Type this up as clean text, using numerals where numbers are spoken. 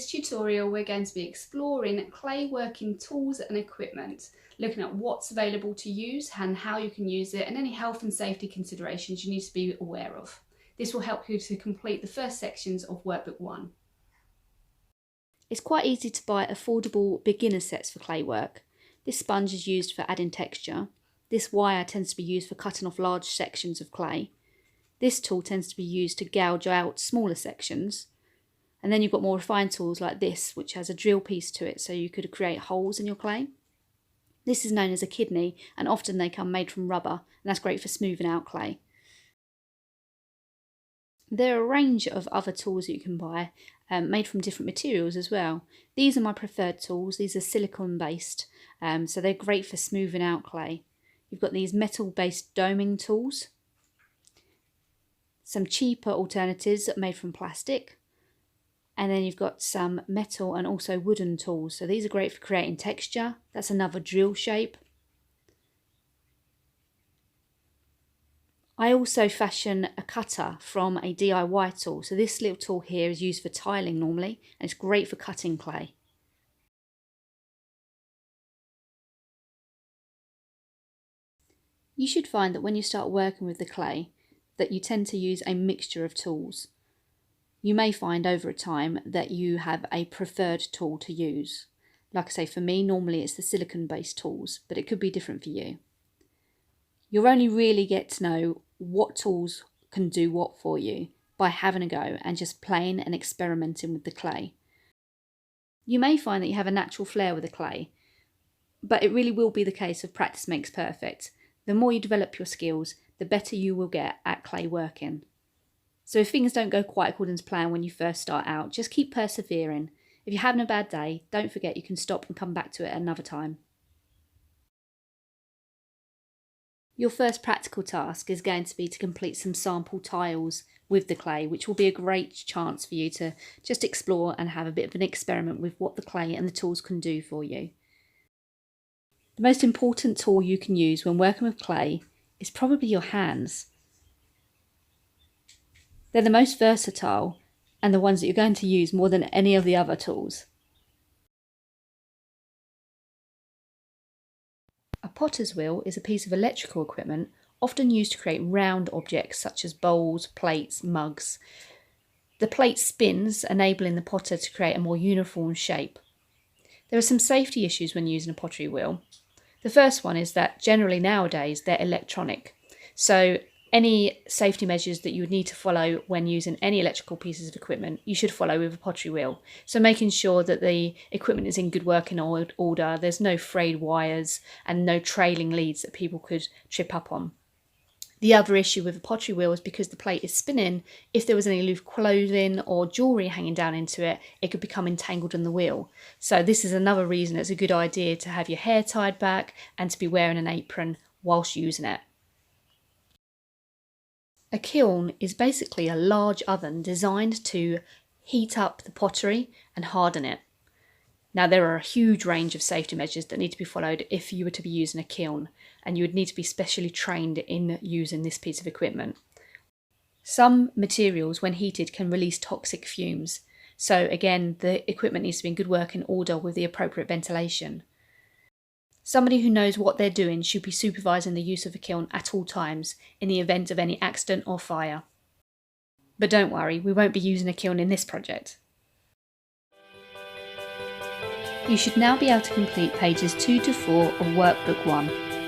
this tutorial we're going to be exploring clay working tools and equipment, looking at what's available to use and how you can use it and any health and safety considerations you need to be aware of. This will help you to complete the first sections of Workbook 1. It's quite easy to buy affordable beginner sets for clay work. This sponge is used for adding texture. This wire tends to be used for cutting off large sections of clay. This tool tends to be used to gouge out smaller sections. And then you've got more refined tools like this, which has a drill piece to it, so you could create holes in your clay. This is known as a kidney, and often they come made from rubber, and that's great for smoothing out clay. There are a range of other tools that you can buy, made from different materials as well. These are my preferred tools. These are silicone based, so they're great for smoothing out clay. You've got these metal based doming tools, some cheaper alternatives made from plastic, and then you've got some metal and also wooden tools. So these are great for creating texture. That's another drill shape. I also fashion a cutter from a DIY tool. So this little tool here is used for tiling normally, and it's great for cutting clay. You should find that when you start working with the clay, that you tend to use a mixture of tools. You may find over time that you have a preferred tool to use. Like I say, for me, normally it's the silicone-based tools, but it could be different for you. You'll only really get to know what tools can do what for you by having a go and just playing and experimenting with the clay. You may find that you have a natural flair with the clay, but it really will be the case of practice makes perfect. The more you develop your skills, the better you will get at clay working. So if things don't go quite according to plan when you first start out, just keep persevering. If you're having a bad day, don't forget you can stop and come back to it another time. Your first practical task is going to be to complete some sample tiles with the clay, which will be a great chance for you to just explore and have a bit of an experiment with what the clay and the tools can do for you. The most important tool you can use when working with clay is probably your hands. They're the most versatile and the ones that you're going to use more than any of the other tools. A potter's wheel is a piece of electrical equipment often used to create round objects such as bowls, plates, mugs. The plate spins, enabling the potter to create a more uniform shape. There are some safety issues when using a pottery wheel. The first one is that generally nowadays they're electronic. So any safety measures that you would need to follow when using any electrical pieces of equipment, you should follow with a pottery wheel. So making sure that the equipment is in good working order, there's no frayed wires and no trailing leads that people could trip up on. The other issue with a pottery wheel is because the plate is spinning, if there was any loose clothing or jewellery hanging down into it, it could become entangled in the wheel. So this is another reason it's a good idea to have your hair tied back and to be wearing an apron whilst using it. A kiln is basically a large oven designed to heat up the pottery and harden it. Now there are a huge range of safety measures that need to be followed if you were to be using a kiln, and you would need to be specially trained in using this piece of equipment. Some materials when heated can release toxic fumes, so again the equipment needs to be in good working order with the appropriate ventilation. Somebody who knows what they're doing should be supervising the use of a kiln at all times in the event of any accident or fire. But don't worry, we won't be using a kiln in this project. You should now be able to complete pages 2 to 4 of Workbook 1.